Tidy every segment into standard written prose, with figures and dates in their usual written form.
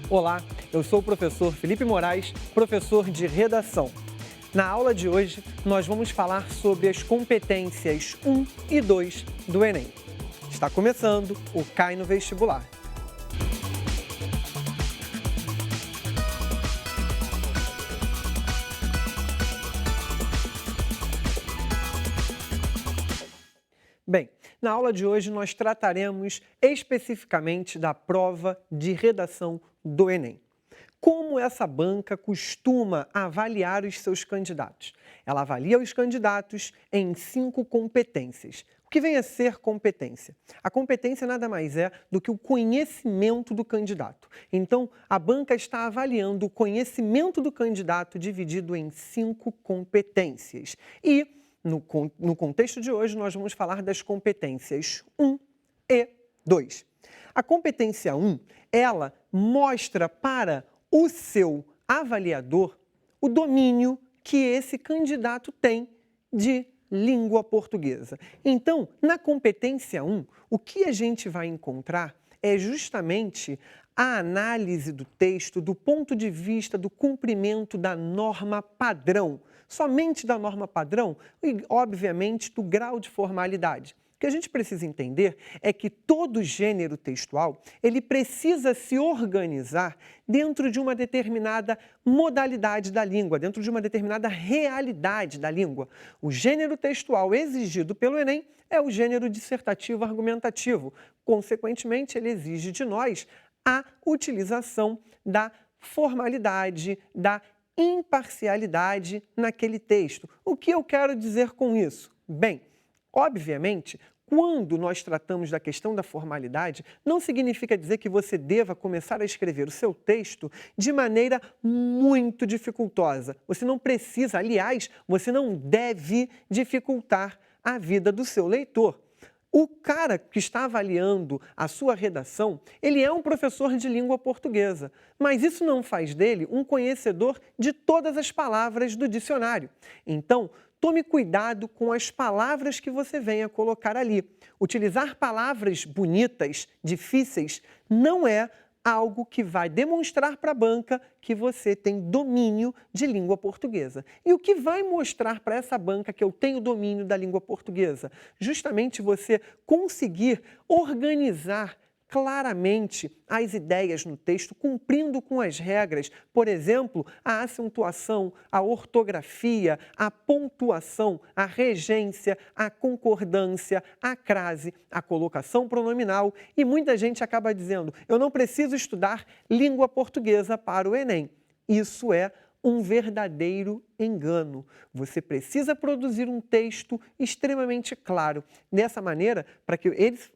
Olá, eu sou o professor Felipe Moraes, professor de redação. Na aula de hoje, nós vamos falar sobre as competências 1 e 2 do Enem. Está começando o Cai no Vestibular. Bem, na aula de hoje nós trataremos especificamente da prova de redação do Enem. Como essa banca costuma avaliar os seus candidatos? Ela avalia os candidatos em 5 competências. O que vem a ser competência? A competência nada mais é do que o conhecimento do candidato. Então, a banca está avaliando o conhecimento do candidato dividido em 5 competências. E, no contexto de hoje, nós vamos falar das competências 1 e 2. A competência 1, ela mostra para o seu avaliador o domínio que esse candidato tem de língua portuguesa. Então, na competência 1, o que a gente vai encontrar é justamente a análise do texto do ponto de vista do cumprimento da norma padrão. Somente da norma padrão e, obviamente, do grau de formalidade. O que a gente precisa entender é que todo gênero textual, ele precisa se organizar dentro de uma determinada modalidade da língua, dentro de uma determinada realidade da língua. O gênero textual exigido pelo Enem é o gênero dissertativo argumentativo. Consequentemente, ele exige de nós a utilização da formalidade, da imparcialidade naquele texto. O que eu quero dizer com isso? Bem, obviamente, quando nós tratamos da questão da formalidade, não significa dizer que você deva começar a escrever o seu texto de maneira muito dificultosa. Você não precisa, aliás, você não deve dificultar a vida do seu leitor. O cara que está avaliando a sua redação, ele é um professor de língua portuguesa, mas isso não faz dele um conhecedor de todas as palavras do dicionário. Então, tome cuidado com as palavras que você venha colocar ali. Utilizar palavras bonitas, difíceis, não é algo que vai demonstrar para a banca que você tem domínio de língua portuguesa. E o que vai mostrar para essa banca que eu tenho domínio da língua portuguesa? Justamente você conseguir organizar claramente as ideias no texto, cumprindo com as regras, por exemplo, a acentuação, a ortografia, a pontuação, a regência, a concordância, a crase, a colocação pronominal, e muita gente acaba dizendo: eu não preciso estudar língua portuguesa para o Enem. Isso é um verdadeiro engano. Você precisa produzir um texto extremamente claro. Dessa maneira, para que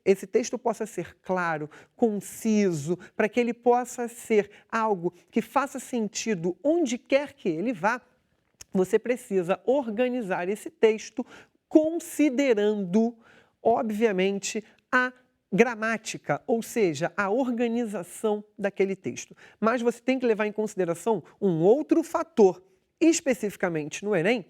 esse texto possa ser claro, conciso, para que ele possa ser algo que faça sentido onde quer que ele vá, você precisa organizar esse texto considerando, obviamente, a gramática, ou seja, a organização daquele texto. Mas você tem que levar em consideração um outro fator. Especificamente no Enem,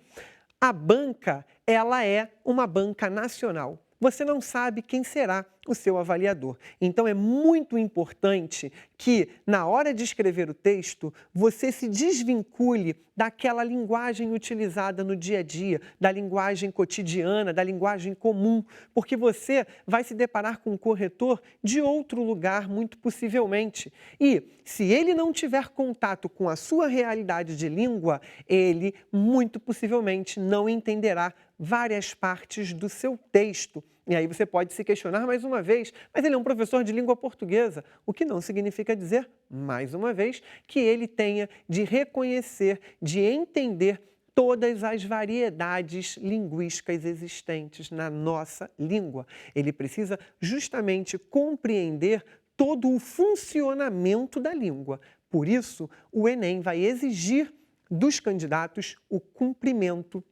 a banca, ela é uma banca nacional. Você não sabe quem será o seu avaliador. Então, é muito importante que, na hora de escrever o texto, você se desvincule daquela linguagem utilizada no dia a dia, da linguagem cotidiana, da linguagem comum, porque você vai se deparar com um corretor de outro lugar, muito possivelmente. E, se ele não tiver contato com a sua realidade de língua, ele, muito possivelmente, não entenderá várias partes do seu texto. E aí você pode se questionar mais uma vez, mas ele é um professor de língua portuguesa, o que não significa dizer, mais uma vez, que ele tenha de reconhecer, de entender todas as variedades linguísticas existentes na nossa língua. Ele precisa justamente compreender todo o funcionamento da língua. Por isso, o Enem vai exigir dos candidatos o cumprimento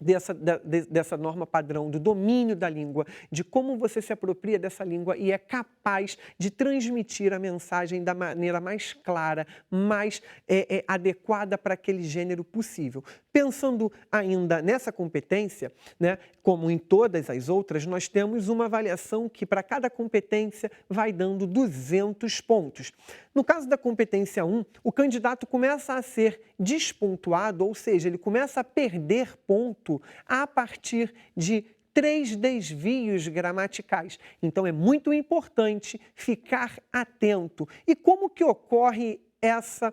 dessa norma padrão, do domínio da língua, de como você se apropria dessa língua e é capaz de transmitir a mensagem da maneira mais clara, mais adequada para aquele gênero possível. Pensando ainda nessa competência, né, como em todas as outras, nós temos uma avaliação que para cada competência vai dando 200 pontos. No caso da competência 1, o candidato começa a ser despontuado, ou seja, ele começa a perder ponto a partir de 3 desvios gramaticais. Então, é muito importante ficar atento. E como que ocorre essa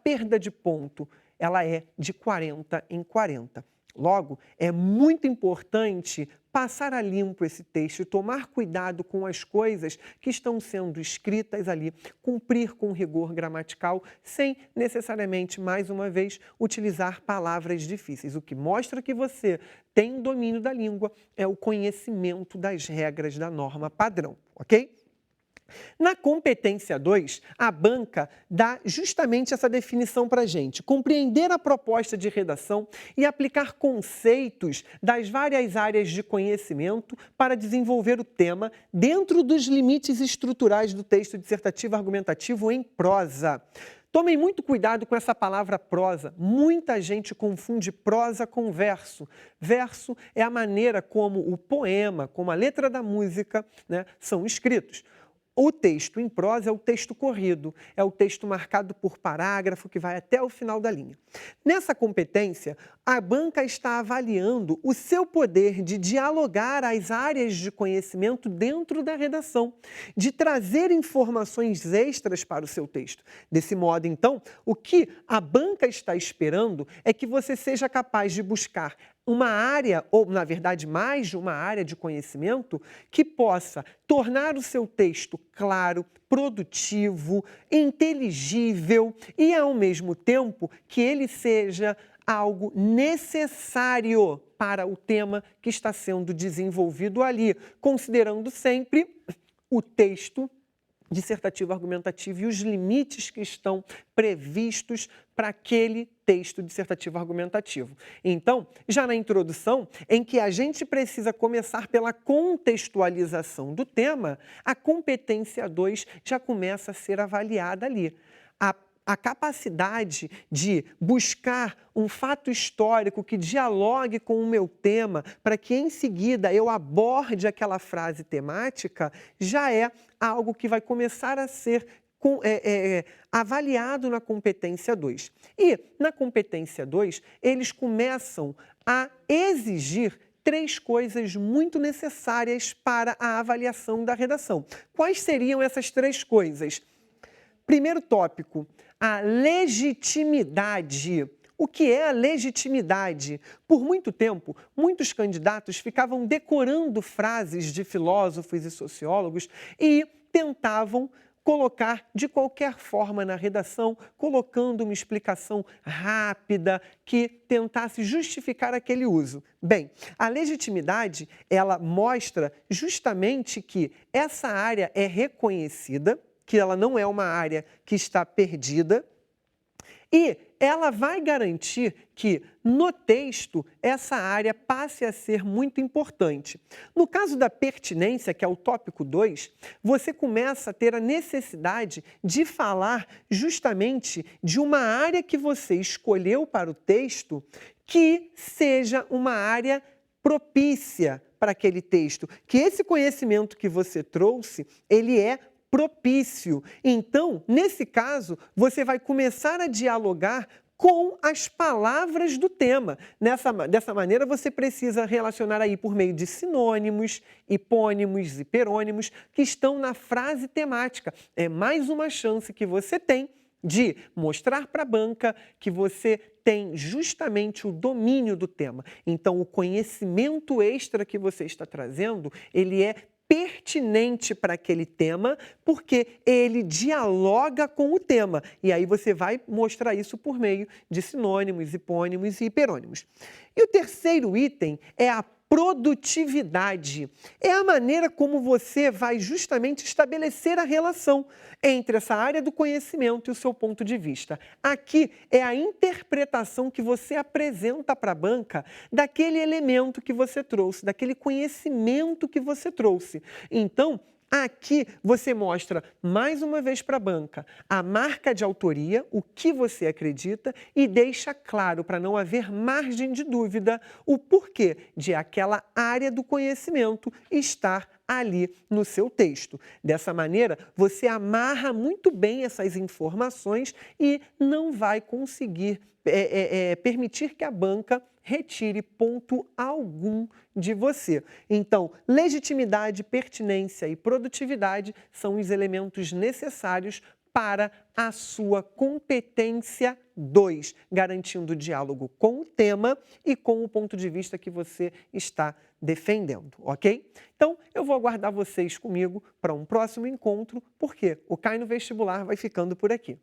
perda de ponto? Ela é de 40 em 40. Logo, é muito importante passar a limpo esse texto e tomar cuidado com as coisas que estão sendo escritas ali, cumprir com rigor gramatical, sem necessariamente, mais uma vez, utilizar palavras difíceis. O que mostra que você tem domínio da língua é o conhecimento das regras da norma padrão, ok? Na competência 2, a banca dá justamente essa definição para a gente: compreender a proposta de redação e aplicar conceitos das várias áreas de conhecimento para desenvolver o tema dentro dos limites estruturais do texto dissertativo argumentativo em prosa. Tomem muito cuidado com essa palavra prosa. Muita gente confunde prosa com verso. Verso é a maneira como o poema, como a letra da música, né, são escritos. O texto em prosa é o texto corrido, é o texto marcado por parágrafo que vai até o final da linha. Nessa competência, a banca está avaliando o seu poder de dialogar as áreas de conhecimento dentro da redação, de trazer informações extras para o seu texto. Desse modo, então, o que a banca está esperando é que você seja capaz de buscar uma área, ou na verdade mais de uma área de conhecimento, que possa tornar o seu texto claro, produtivo, inteligível e, ao mesmo tempo, que ele seja algo necessário para o tema que está sendo desenvolvido ali, considerando sempre o texto dissertativo argumentativo e os limites que estão previstos para aquele texto dissertativo argumentativo. Então, já na introdução, em que a gente precisa começar pela contextualização do tema, a competência 2 já começa a ser avaliada ali. A capacidade de buscar um fato histórico que dialogue com o meu tema, para que em seguida eu aborde aquela frase temática, já é algo que vai começar a ser avaliado na competência 2. E na competência 2, eles começam a exigir 3 coisas muito necessárias para a avaliação da redação. Quais seriam essas 3 coisas? Primeiro tópico, a legitimidade. O que é a legitimidade? Por muito tempo, muitos candidatos ficavam decorando frases de filósofos e sociólogos e tentavam colocar de qualquer forma na redação, colocando uma explicação rápida que tentasse justificar aquele uso. Bem, a legitimidade, ela mostra justamente que essa área é reconhecida, que ela não é uma área que está perdida, e ela vai garantir que, no texto, essa área passe a ser muito importante. No caso da pertinência, que é o tópico 2, você começa a ter a necessidade de falar justamente de uma área que você escolheu para o texto que seja uma área propícia para aquele texto, que esse conhecimento que você trouxe, ele é propício. Então, nesse caso, você vai começar a dialogar com as palavras do tema. Dessa maneira, você precisa relacionar aí por meio de sinônimos, hipônimos, hiperônimos, que estão na frase temática. É mais uma chance que você tem de mostrar para a banca que você tem justamente o domínio do tema. Então, o conhecimento extra que você está trazendo, ele é pertinente para aquele tema, porque ele dialoga com o tema. E aí você vai mostrar isso por meio de sinônimos, hipônimos e hiperônimos. E o terceiro item é a produtividade é a maneira como você vai justamente estabelecer a relação entre essa área do conhecimento e o seu ponto de vista. Aqui é a interpretação que você apresenta para a banca daquele elemento que você trouxe, daquele conhecimento que você trouxe. Então, aqui você mostra mais uma vez para a banca a marca de autoria, o que você acredita e deixa claro, para não haver margem de dúvida, o porquê de aquela área do conhecimento estar ali no seu texto. Dessa maneira, você amarra muito bem essas informações e não vai conseguir permitir que a banca retire ponto algum de você. Então, legitimidade, pertinência e produtividade são os elementos necessários para a sua competência 2, garantindo o diálogo com o tema e com o ponto de vista que você está defendendo, ok? Então, eu vou aguardar vocês comigo para um próximo encontro, porque o Cai no Vestibular vai ficando por aqui.